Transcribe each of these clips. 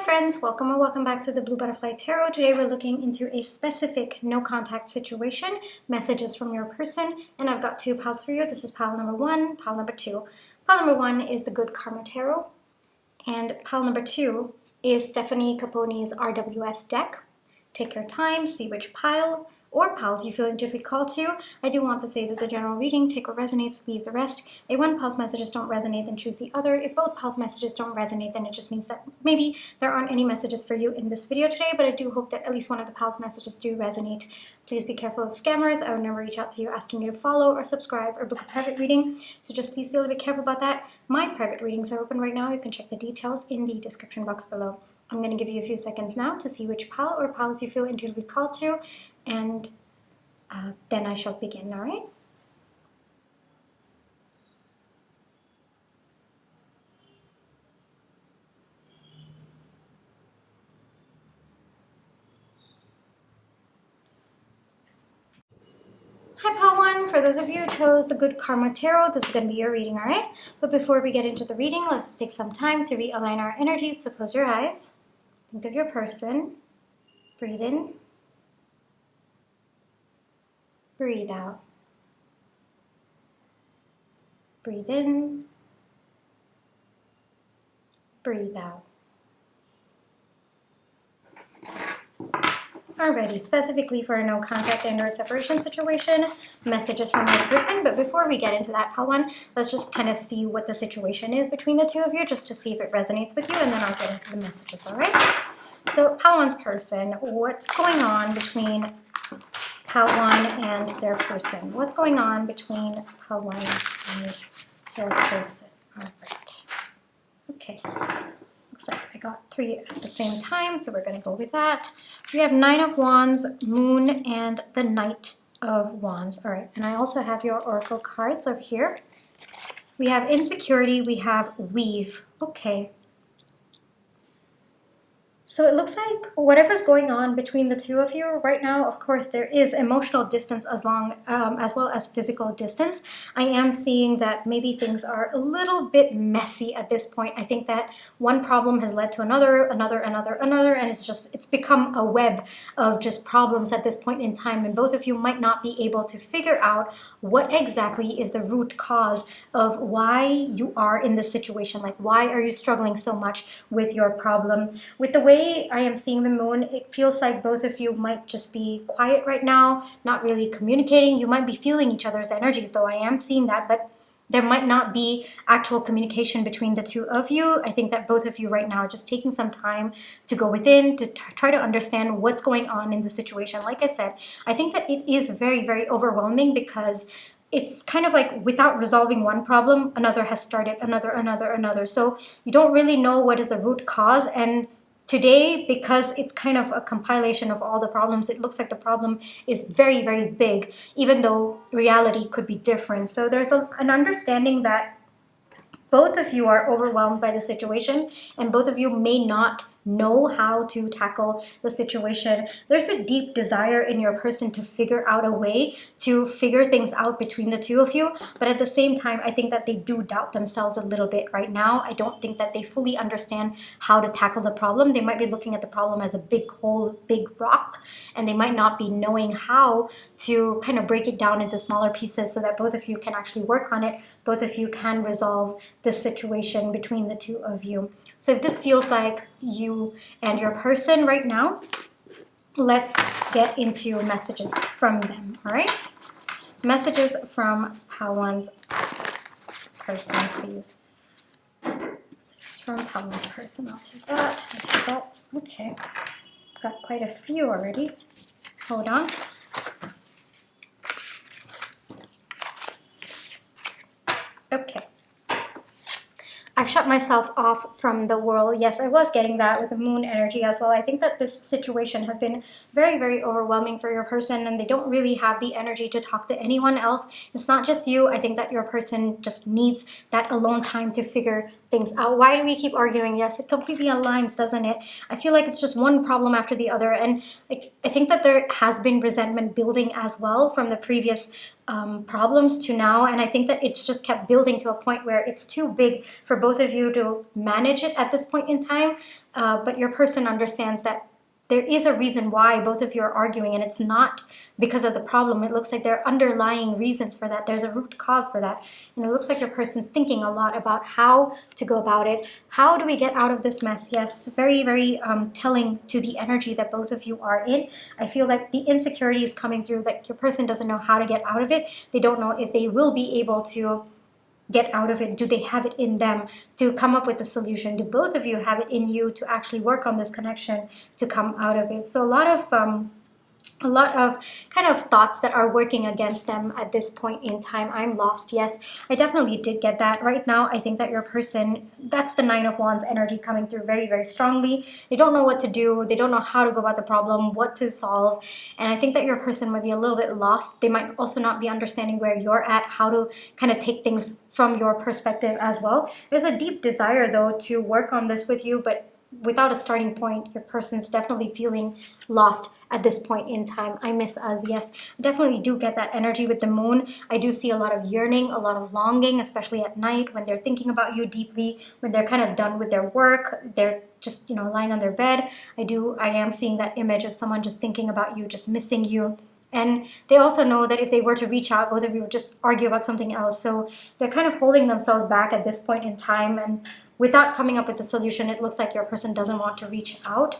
friends, welcome or welcome back to the Blue Butterfly Tarot. Today we're looking into a specific no contact situation, messages from your person, and I've got two piles for you. This is pile number one, pile number two. Pile number one is the Good Karma Tarot, and pile number two is Stephanie Capone's RWS deck. Take your time, see which pile or piles you feel intuitively called to. I do want to say this is a general reading. Take what resonates, leave the rest. If one pile's messages don't resonate, then choose the other. If both piles' messages don't resonate, then it just means that maybe there aren't any messages for you in this video today, but I do hope that at least one of the piles' messages do resonate. Please be careful of scammers. I would never reach out to you asking you to follow or subscribe or book a private reading, so just please be a little bit careful about that. My private readings are open right now. You can check the details in the description box below. I'm going to give you a few seconds now to see which pile or piles you feel intuitively called to, and then I shall begin, all right? Hi, pile one. For those of you who chose the Good Karma Tarot, this is going to be your reading, all right? But before we get into the reading, let's take some time to realign our energies. So close your eyes. Think of your person. Breathe in. Breathe out. Breathe in. Breathe out. Alrighty, specifically for a no contact and or separation situation, messages from your person. But before we get into that, pile one, let's just kind of see what the situation is between the two of you, just to see if it resonates with you, and then I'll get into the messages, all right? So pile one's person, what's going on between pile one and their person? What's going on between pile one and their person? All right. Okay. Looks like I got three at the same time, so we're going to go with that. We have Nine of Wands, Moon, and the Knight of Wands. All right, and I also have your Oracle cards over here. We have Insecurity, we have Weave. Okay. So it looks like whatever's going on between the two of you right now, of course, there is emotional distance as well as physical distance. I am seeing that maybe things are a little bit messy at this point. I think that one problem has led to another, and it's become a web of just problems at this point in time. And both of you might not be able to figure out what exactly is the root cause of why you are in this situation. Like, why are you struggling so much with your problem? With the way I am seeing the moon, it feels like both of you might just be quiet right now, not really communicating. You might be feeling each other's energies, though I am seeing that, but there might not be actual communication between the two of you. I think that both of you right now are just taking some time to go within, to try to understand what's going on in the situation. Like I said, I think that it is very, very overwhelming because it's kind of like without resolving one problem, another has started, another. So you don't really know what is the root cause. And today, because it's kind of a compilation of all the problems, it looks like the problem is very, very big, even though reality could be different. So there's an understanding that both of you are overwhelmed by the situation, and both of you may not know how to tackle the situation. There's a deep desire in your person to figure out a way to figure things out between the two of you, but at the same time, I think that they do doubt themselves a little bit right now. I don't think that they fully understand how to tackle the problem. They might be looking at the problem as a big hole, big rock, and they might not be knowing how to kind of break it down into smaller pieces so that both of you can actually work on it. Both of you can resolve this situation between the two of you. So if this feels like you and your person right now, let's get into messages from them, all right? Messages from pile one's person, please. Messages from pile one's person. I'll take that. I'll take that. Okay. Got quite a few already. Hold on. Okay. I've shut myself off from the world. Yes, I was getting that with the moon energy as well. I think that this situation has been very, very overwhelming for your person, and they don't really have the energy to talk to anyone else. It's not just you. I think that your person just needs that alone time to figure things out. Why do we keep arguing? Yes, it completely aligns, doesn't it? I feel like it's just one problem after the other, and like I think that there has been resentment building as well from the previous problems to now, and I think that it's just kept building to a point where it's too big for both of you to manage it at this point in time. But your person understands that there is a reason why both of you are arguing, and it's not because of the problem. It looks like there are underlying reasons for that. There's a root cause for that, and it looks like your person's thinking a lot about how to go about it. How do we get out of this mess? Yes, very, very telling to the energy that both of you are in. I feel like the insecurity is coming through, that your person doesn't know how to get out of it. They don't know if they will be able to get out of it. Do they have it in them to come up with a solution? Do both of you have it in you to actually work on this connection to come out of it? So a lot of kind of thoughts that are working against them at this point in time. I'm lost. Yes, I definitely did get that. Right now, I think that your person, that's the Nine of Wands energy coming through very, very strongly. They don't know what to do. They don't know how to go about the problem, what to solve. And I think that your person might be a little bit lost. They might also not be understanding where you're at, how to kind of take things from your perspective as well. There's a deep desire, though, to work on this with you, but without a starting point, your person's definitely feeling lost at this point in time. I miss us. Yes, I definitely do get that energy with the moon. I do see a lot of yearning, a lot of longing, especially at night when they're thinking about you deeply, when they're kind of done with their work, they're just, lying on their bed. I am seeing that image of someone just thinking about you, just missing you. And they also know that if they were to reach out, both of you would just argue about something else. So they're kind of holding themselves back at this point in time. And without coming up with a solution, it looks like your person doesn't want to reach out.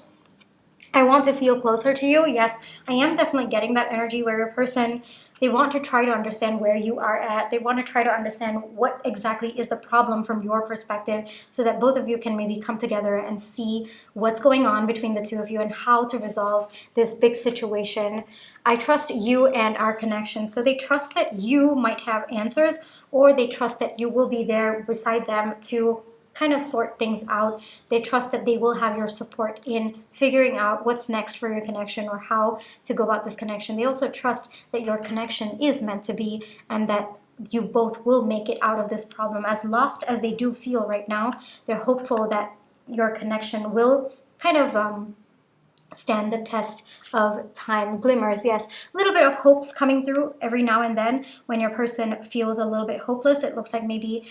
I want to feel closer to you. Yes, I am definitely getting that energy where your person, they want to try to understand where you are at. They want to try to understand what exactly is the problem from your perspective, so that both of you can maybe come together and see what's going on between the two of you and how to resolve this big situation. I trust you and our connection. So they trust that you might have answers, or they trust that you will be there beside them to kind of sort things out. They trust that they will have your support in figuring out what's next for your connection or how to go about this connection. They also trust that your connection is meant to be, and that you both will make it out of this problem. As lost as they do feel right now, they're hopeful that your connection will kind of stand the test of time. Glimmers, yes, a little bit of hopes coming through every now and then when your person feels a little bit hopeless. It looks like maybe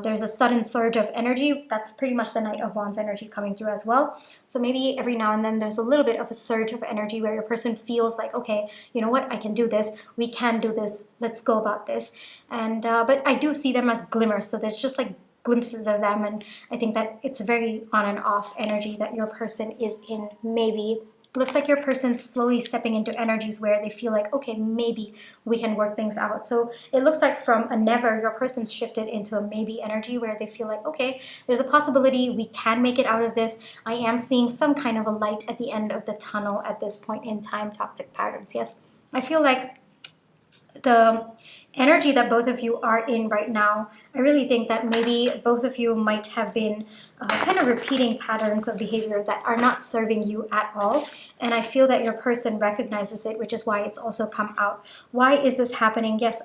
there's a sudden surge of energy. That's pretty much the Knight of Wands energy coming through as well. So maybe every now and then there's a little bit of a surge of energy where your person feels like, okay, you know what, I can do this, we can do this, let's go about this. And but I do see them as glimmers, so there's just like glimpses of them, and I think that it's very on and off energy that your person is in. Maybe it looks like your person's slowly stepping into energies where they feel like, okay, maybe we can work things out. So it looks like from a never, your person's shifted into a maybe energy where they feel like, okay, there's a possibility we can make it out of this. I am seeing some kind of a light at the end of the tunnel at this point in time. Toxic patterns, yes. I feel like the energy that both of you are in right now, I really think that maybe both of you might have been kind of repeating patterns of behavior that are not serving you at all. And I feel that your person recognizes it, which is why it's also come out. Why is this happening? Yes,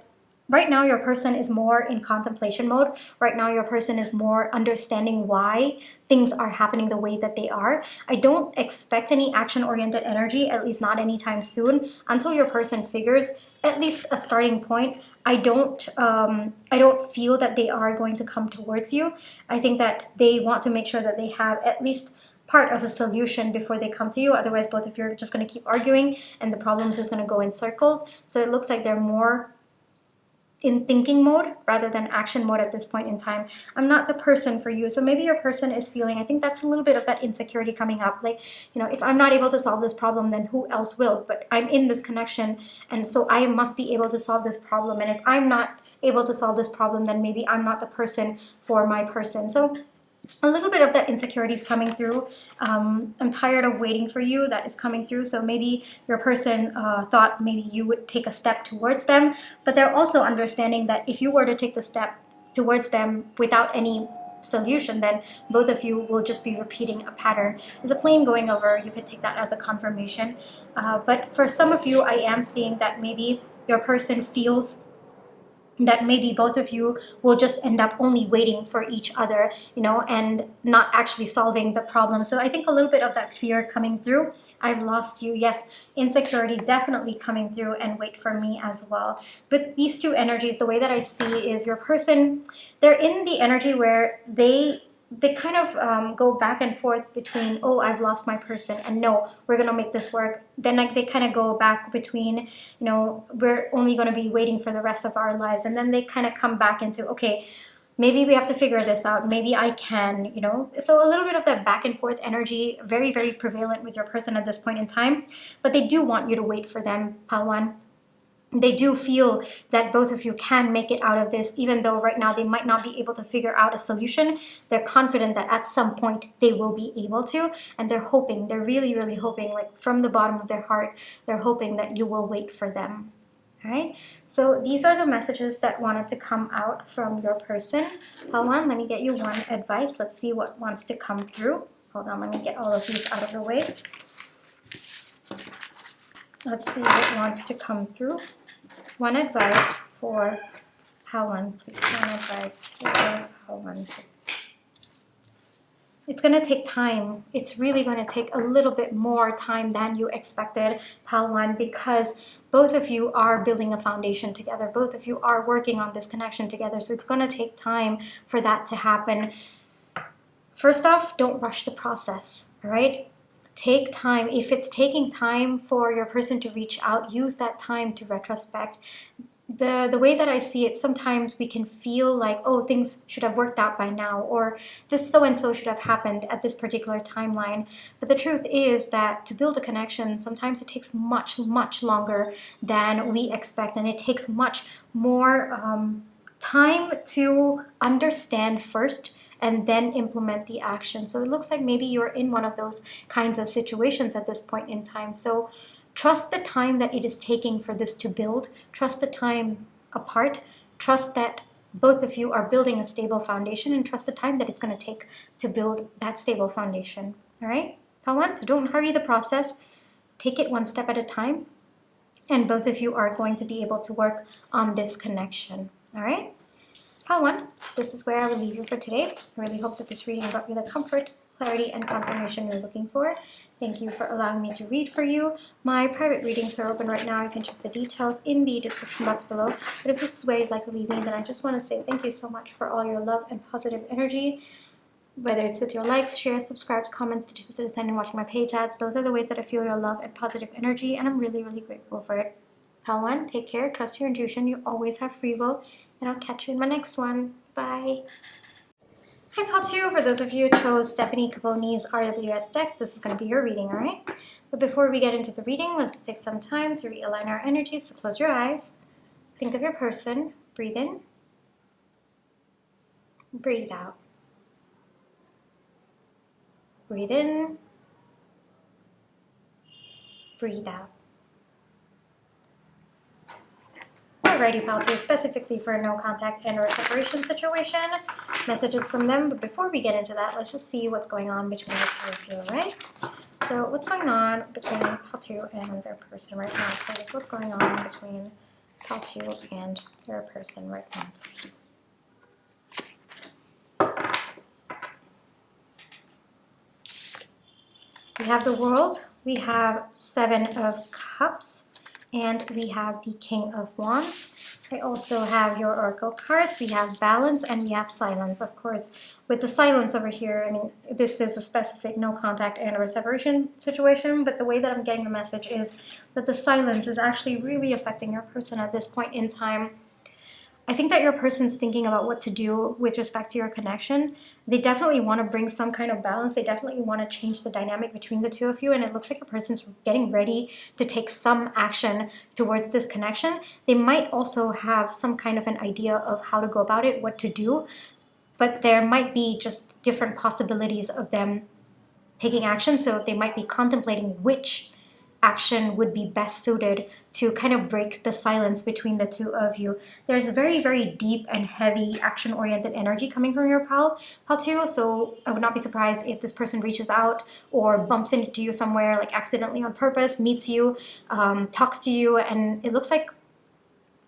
right now your person is more in contemplation mode. Right now your person is more understanding why things are happening the way that they are. I don't expect any action-oriented energy, at least not anytime soon, until your person figures at least a starting point. I don't feel that they are going to come towards you. I think that they want to make sure that they have at least part of a solution before they come to you. Otherwise, both of you are just going to keep arguing and the problem is just going to go in circles. So it looks like they're more in thinking mode rather than action mode at this point in time. I'm not the person for you. So maybe your person is feeling, I think that's a little bit of that insecurity coming up. Like, if I'm not able to solve this problem, then who else will? But I'm in this connection, and so I must be able to solve this problem. And if I'm not able to solve this problem, then maybe I'm not the person for my person. So a little bit of that insecurity is coming through. I'm tired of waiting for you. That is coming through. So maybe your person thought maybe you would take a step towards them, but they're also understanding that if you were to take the step towards them without any solution, then both of you will just be repeating a pattern. There's a plane going over. You could take that as a confirmation. But for some of you, I am seeing that maybe your person feels that maybe both of you will just end up only waiting for each other, you know, and not actually solving the problem. So I think a little bit of that fear coming through. I've lost you. Yes, insecurity definitely coming through, and wait for me as well. But these two energies, the way that I see is your person, they're in the energy where they kind of go back and forth between, oh, I've lost my person, and no, we're gonna make this work. Then like they kind of go back between, you know, we're only going to be waiting for the rest of our lives, and then they kind of come back into, okay, maybe we have to figure this out, maybe I can, you know. So a little bit of that back and forth energy, very, very prevalent with your person at this point in time. But they do want you to wait for them, Palwan. They do feel that both of you can make it out of this, even though right now they might not be able to figure out a solution. They're confident that at some point they will be able to, and they're hoping, they're really, really hoping, like from the bottom of their heart, they're hoping that you will wait for them. All right, so these are the messages that wanted to come out from your person. Hold on, let me get you one advice. Let's see what wants to come through. Hold on, let me get all of these out of the way. Let's see what wants to come through. One advice for Helen, please. One advice for Helen, please. It's going to take time. It's really going to take a little bit more time than you expected, Palwan, because both of you are building a foundation together. Both of you are working on this connection together. So it's going to take time for that to happen. First off, don't rush the process, all right? Take time. If it's taking time for your person to reach out, use that time to retrospect. The way that I see it, sometimes we can feel like, oh, things should have worked out by now, or this so-and-so should have happened at this particular timeline. But the truth is that to build a connection, sometimes it takes much, much longer than we expect, and it takes much more time to understand first and then implement the action. So it looks like maybe you're in one of those kinds of situations at this point in time. So trust the time that it is taking for this to build. Trust the time apart. Trust that both of you are building a stable foundation, and trust the time that it's going to take to build that stable foundation. All right, Pawan? So don't hurry the process. Take it one step at a time, and both of you are going to be able to work on this connection. All right? Pawan, this is where I will leave you for today. I really hope that this reading brought you the comfort, clarity, and confirmation you're looking for. Thank you for allowing me to read for you. My private readings are open right now. You can check the details in the description box below. But if this is where you'd like to leave me, then I just want to say thank you so much for all your love and positive energy. Whether it's with your likes, shares, subscribes, comments, the tips to send and watching my page ads, those are the ways that I feel your love and positive energy, and I'm really, really grateful for it. Pal1, take care, trust your intuition, you always have free will, and I'll catch you in my next one. Bye. Hi Pal2, for those of you who chose Stephanie Caponi's RWS deck, this is going to be your reading, alright? But before we get into the reading, let's just take some time to realign our energies. So close your eyes, think of your person, breathe in, breathe out. Breathe in, breathe out. Alrighty, Pal2, specifically for a no contact and or separation situation, messages from them. But before we get into that, let's just see what's going on between the two of you, right? So what's going on between Pal2 and their person right now, please? What's going on between Pal2 and their person right now, please? We have the World, we have Seven of Cups, and we have the King of Wands. I also have your Oracle cards. We have Balance and we have Silence. Of course, with the Silence over here, I mean, this is a specific no contact and or separation situation, but the way that I'm getting the message is that the silence is actually really affecting your person at this point in time. I think that your person's thinking about what to do with respect to your connection. They definitely want to bring some kind of balance. They definitely want to change the dynamic between the two of you. And it looks like a person's getting ready to take some action towards this connection. They might also have some kind of an idea of how to go about it, what to do. But there might be just different possibilities of them taking action. So they might be contemplating which action would be best suited to kind of break the silence between the two of you. There's a very, very deep and heavy action-oriented energy coming from your pal2, so I would not be surprised if this person reaches out or bumps into you somewhere, like accidentally on purpose, meets you, talks to you, and it looks like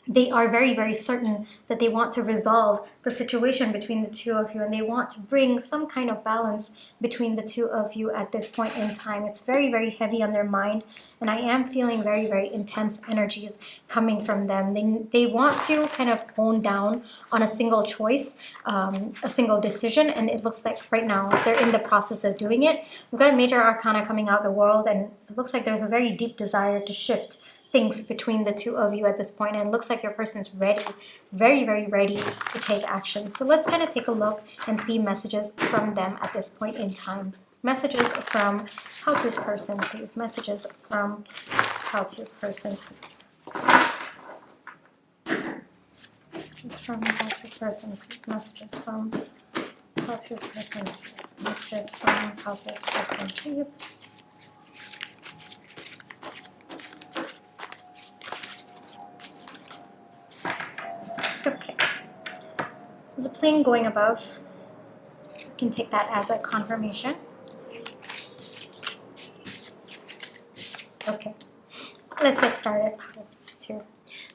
they are very, very certain that they want to resolve the situation between the two of you, and they want to bring some kind of balance between the two of you at this point in time. It's very, very heavy on their mind, and I am feeling very, very intense energies coming from them. They want to kind of hone down on a single choice, a single decision, and it looks like right now they're in the process of doing it. We've got a major arcana coming out of the world, and it looks like there's a very deep desire to shift things between the two of you at this point, and it looks like your person's ready, very, very ready to take action. So let's kind of take a look and see messages from them at this point in time. Messages from Hellooo's person, please. Messages from Hellooo's person, please. Messages from Hellooo's person, please. Messages from Hellooo's person, please. Messages from Hellooo's person, please. Okay, there's a plane going above. You can take that as a confirmation. Okay, let's get started.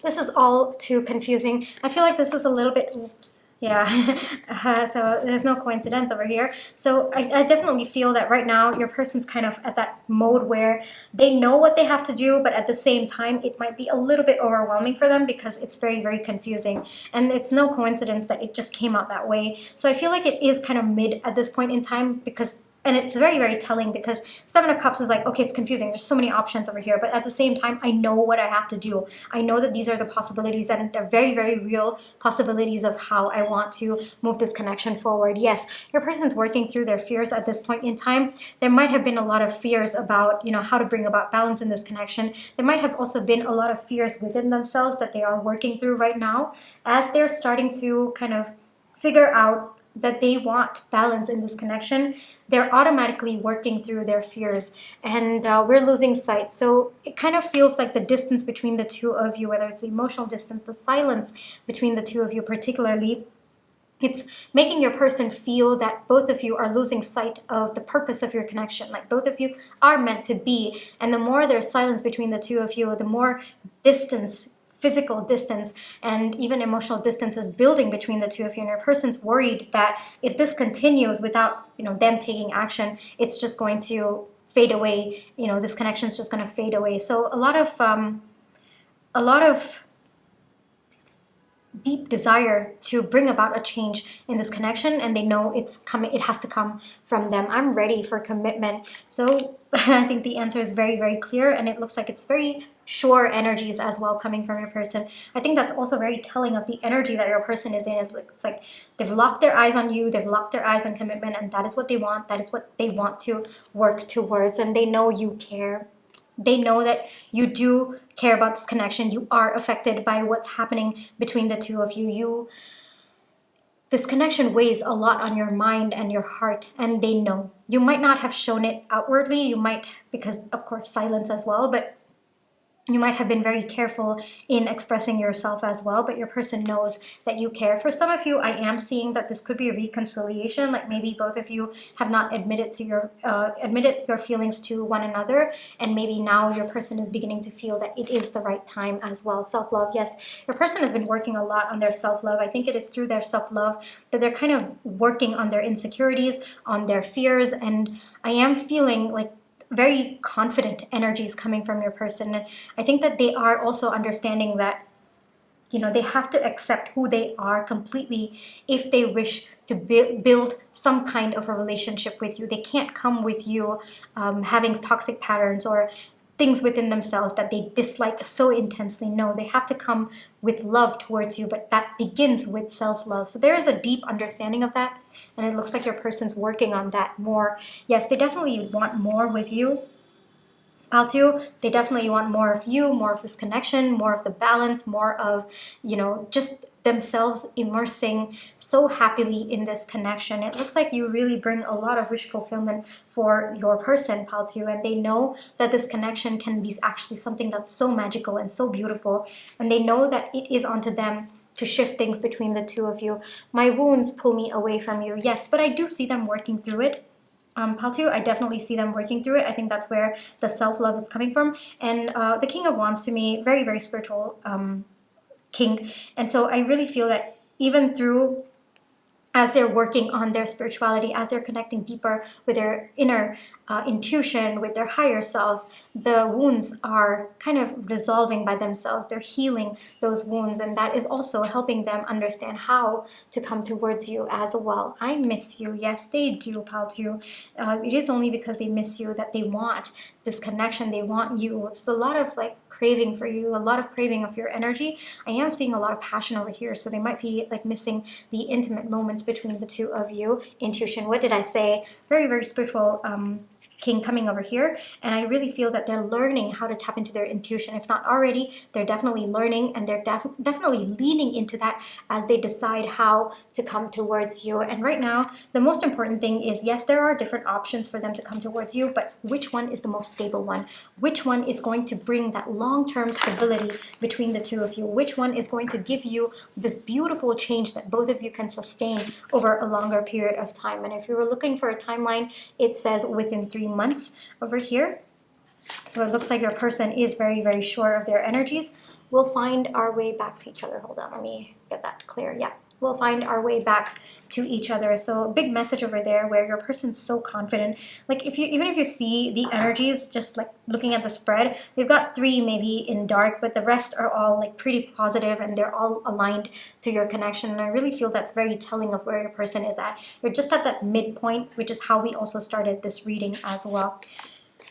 This is all too confusing. I feel like this is a little bit, oops, yeah, so there's no coincidence over here. So I definitely feel that right now your person's kind of at that mode where they know what they have to do, but at the same time it might be a little bit overwhelming for them because it's very, very confusing. And it's no coincidence that it just came out that way. So I feel like it is kind of mid at this point in time, because and it's very, very telling, because Seven of Cups is like, okay, it's confusing. There's so many options over here. But at the same time, I know what I have to do. I know that these are the possibilities, and they're very, very real possibilities of how I want to move this connection forward. Yes, your person's working through their fears at this point in time. There might have been a lot of fears about, how to bring about balance in this connection. There might have also been a lot of fears within themselves that they are working through right now as they're starting to kind of figure out that they want balance in this connection. They're automatically working through their fears, and we're losing sight. So it kind of feels like the distance between the two of you, whether it's the emotional distance, the silence between the two of you particularly, it's making your person feel that both of you are losing sight of the purpose of your connection. Like both of you are meant to be, and the more there's silence between the two of you, the more distance, physical distance and even emotional distance is building between the two of you, and your person's worried that if this continues without them taking action, it's just going to fade away. This connection is just going to fade away. So a lot of deep desire to bring about a change in this connection, and they know it's coming. It has to come from them. I'm ready for commitment. So I think the answer is very, very clear, and it looks like it's very sure energies as well coming from your person. I think that's also very telling of the energy that your person is in. It looks like they've locked their eyes on you, they've locked their eyes on commitment, and that is what they want. That is what they want to work towards, and they know you care. They know that you do care about this connection. You are affected by what's happening between the two of you. This connection weighs a lot on your mind and your heart, and they know. You might not have shown it outwardly. You might, because of course silence as well, but you might have been very careful in expressing yourself as well, but your person knows that you care. For some of you, I am seeing that this could be a reconciliation, like maybe both of you have not admitted your feelings to one another, and maybe now your person is beginning to feel that it is the right time as well. Self-love, yes, your person has been working a lot on their self-love. I think it is through their self-love that they're kind of working on their insecurities, on their fears, and I am feeling like very confident energies coming from your person. And I think that they are also understanding that they have to accept who they are completely if they wish to build some kind of a relationship with you. They can't come with you having toxic patterns or things within themselves that they dislike so intensely. No, they have to come with love towards you, but that begins with self-love. So there is a deep understanding of that, and it looks like your person's working on that more. Yes, they definitely want more with you. Paltu, they definitely want more of you, more of this connection, more of the balance, more of, just themselves immersing so happily in this connection. It looks like you really bring a lot of wish fulfillment for your person, Paltu, and they know that this connection can be actually something that's so magical and so beautiful, and they know that it is onto them to shift things between the two of you. My wounds pull me away from you. Yes, but I do see them working through it. Paltu, I definitely see them working through it. I think that's where the self-love is coming from. And the King of Wands, to me, very, very spiritual King. And so I really feel that even through, as they're working on their spirituality, as they're connecting deeper with their inner intuition, with their higher self, the wounds are kind of resolving by themselves. They're healing those wounds, and that is also helping them understand how to come towards you as well. I miss you. Yes, they do, pal, too. It is only because they miss you that they want this connection. They want you. It's a lot of like craving for you, a lot of craving of your energy. I am seeing a lot of passion over here, so they might be like missing the intimate moments between the two of you. Intuition, what did I say? Very, very spiritual King coming over here, and I really feel that they're learning how to tap into their intuition. If not already, they're definitely learning, and they're definitely leaning into that as they decide how to come towards you. And right now, the most important thing is, yes, there are different options for them to come towards you, but which one is the most stable one? Which one is going to bring that long-term stability between the two of you? Which one is going to give you this beautiful change that both of you can sustain over a longer period of time? And if you were looking for a timeline, it says within 3 months over here. So it looks like your person is very, very sure of their energies. We'll find our way back to each other. Hold on, let me get that clear. Yeah, we'll find our way back to each other. So a big message over there where your person's so confident. Like even if you see the energies, just like looking at the spread, we've got 3 maybe in dark, but the rest are all like pretty positive, and they're all aligned to your connection. And I really feel that's very telling of where your person is at. You're just at that midpoint, which is how we also started this reading as well.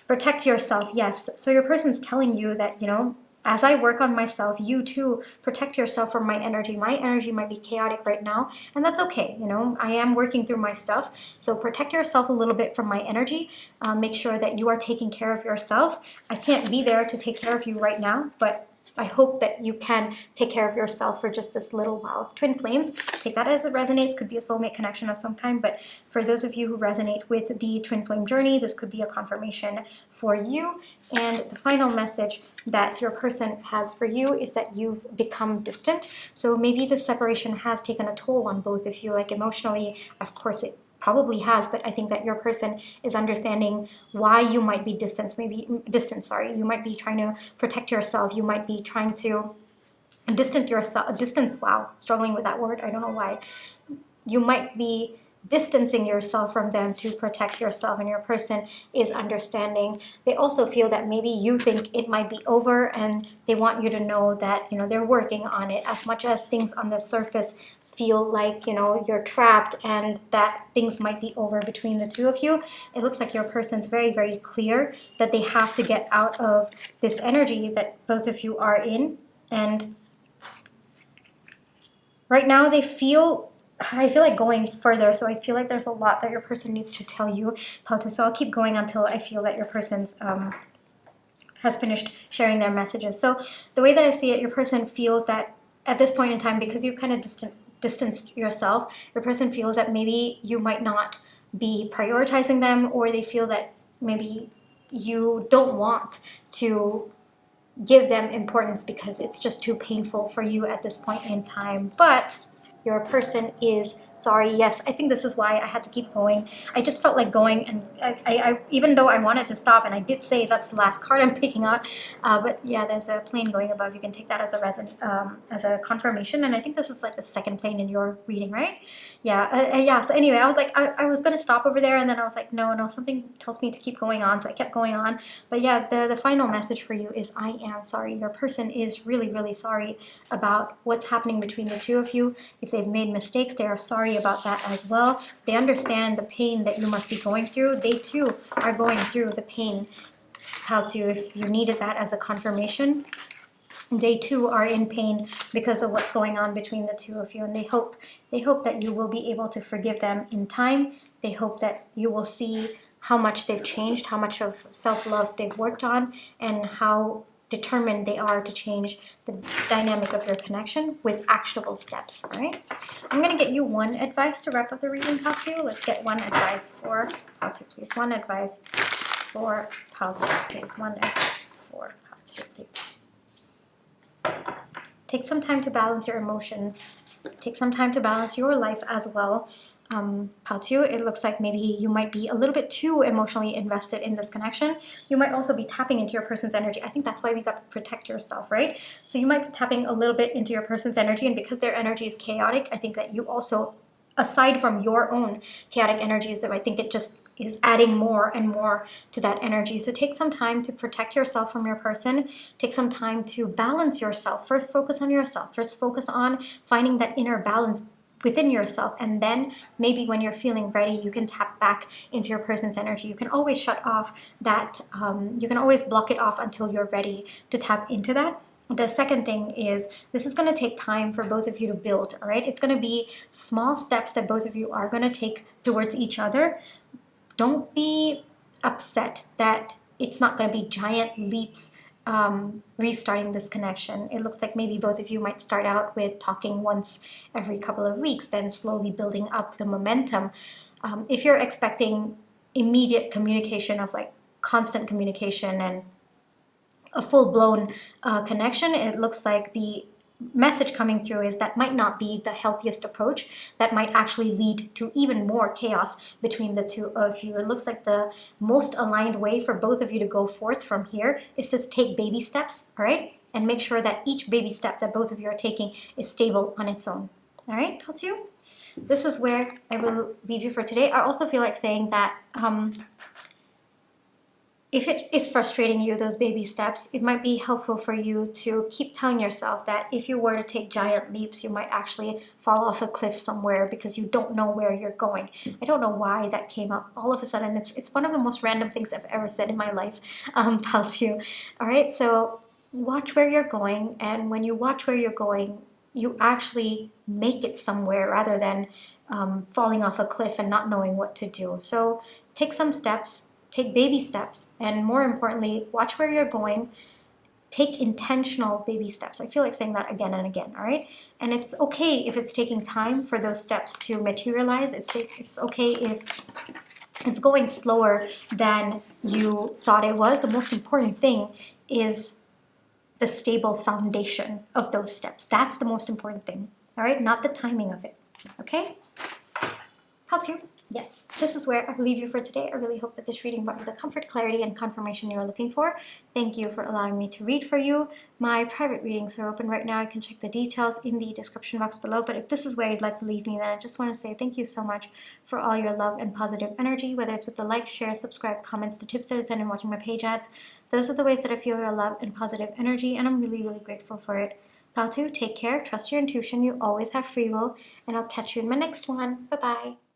Protect yourself, yes. So your person's telling you that, you know, as I work on myself, you too protect yourself from my energy. My energy might be chaotic right now, and that's okay. You know, I am working through my stuff. So protect yourself a little bit from my energy. Make sure that you are taking care of yourself. I can't be there to take care of you right now, but I hope that you can take care of yourself for just this little while. Twin flames, take that as it resonates. Could be a soulmate connection of some kind, but for those of you who resonate with the twin flame journey, this could be a confirmation for you. And the final message that your person has for you is that you've become distant. So maybe this separation has taken a toll on both of you, like emotionally. Of course it probably has, but I think that your person is understanding why you might be distant. You might be trying to protect yourself. You might be trying to distance. Wow, struggling with that word. I don't know why. You might be distancing yourself from them to protect yourself, and your person is understanding. They also feel that maybe you think it might be over, and they want you to know that, you know, they're working on it. As much as things on the surface feel like, you know, you're trapped and that things might be over between the two of you, it looks like your person's very, very clear that they have to get out of this energy that both of you are in. And right now I feel like going further, so I feel like there's a lot that your person needs to tell you, Pauta. So I'll keep going until I feel that your person's has finished sharing their messages. So the way that I see it, your person feels that at this point in time, because you kind of distanced yourself, your person feels that maybe you might not be prioritizing them, or they feel that maybe you don't want to give them importance because it's just too painful for you at this point in time. But your person is sorry. Yes, I think this is why I had to keep going. I just felt like going, and I even though I wanted to stop, and I did say that's the last card I'm picking out, but yeah, there's a plane going above. You can take that as a confirmation, and I think this is like the second plane in your reading, right? Yeah, yeah. So anyway, I was like, I was gonna stop over there, and then I was like, no, something tells me to keep going on, so I kept going on. But yeah, the final message for you is I am sorry. Your person is really, really sorry about what's happening between the two of you. If they've made mistakes, they are sorry about that as well. They understand the pain that you must be going through. They too are going through the pain. How to, if you needed that as a confirmation, they too are in pain because of what's going on between the two of you, and they hope that you will be able to forgive them in time. They hope that you will see how much they've changed, how much of self-love they've worked on, and how determined they are to change the dynamic of your connection with actionable steps. All right, I'm going to get you one advice to wrap up the reading, Patu. Let's get one advice for Patu, please. One advice for Patu, please. One advice for Patu, please. Take some time to balance your emotions. Take some time to balance your life as well. Part two, it looks like maybe you might be a little bit too emotionally invested in this connection. You might also be tapping into your person's energy. I think that's why we got to protect yourself, right? So you might be tapping a little bit into your person's energy, and because their energy is chaotic, I think that you also, aside from your own chaotic energies, that I think it just is adding more and more to that energy. So take some time to protect yourself from your person. Take some time to balance yourself. First, focus on yourself. First, focus on finding that inner balance within yourself, and then maybe when you're feeling ready, you can tap back into your person's energy. You can always shut off that, you can always block it off until you're ready to tap into that. The second thing is, this is going to take time for both of you to build, all right? It's going to be small steps that both of you are going to take towards each other. Don't be upset that it's not going to be giant leaps restarting this connection. It looks like maybe both of you might start out with talking once every couple of weeks, then slowly building up the momentum. If you're expecting immediate communication of like constant communication and a full-blown connection, it looks like the message coming through is that might not be the healthiest approach. That might actually lead to even more chaos between the two of you. It looks like the most aligned way for both of you to go forth from here is to take baby steps, all right? And make sure that each baby step that both of you are taking is stable on its own. All right, part two? This is where I will leave you for today. I also feel like saying that if it is frustrating you, those baby steps, it might be helpful for you to keep telling yourself that if you were to take giant leaps, you might actually fall off a cliff somewhere because you don't know where you're going. I don't know why that came up all of a sudden. It's one of the most random things I've ever said in my life, Paltu. All right, so watch where you're going, and when you watch where you're going, you actually make it somewhere rather than falling off a cliff and not knowing what to do. So take some steps. Take baby steps, and more importantly, watch where you're going. Take intentional baby steps. I feel like saying that again and again, all right? And it's okay if it's taking time for those steps to materialize. It's okay if it's going slower than you thought it was. The most important thing is the stable foundation of those steps. That's the most important thing, all right? Not the timing of it, okay? How to? Yes, this is where I leave you for today. I really hope that this reading brought you the comfort, clarity, and confirmation you were looking for. Thank you for allowing me to read for you. My private readings are open right now. You can check the details in the description box below. But if this is where you'd like to leave me, then I just want to say thank you so much for all your love and positive energy, whether it's with the like, share, subscribe, comments, the tips that I send, and watching my page ads. Those are the ways that I feel your love and positive energy, and I'm really, really grateful for it. Paltu, take care, trust your intuition, you always have free will, and I'll catch you in my next one. Bye-bye.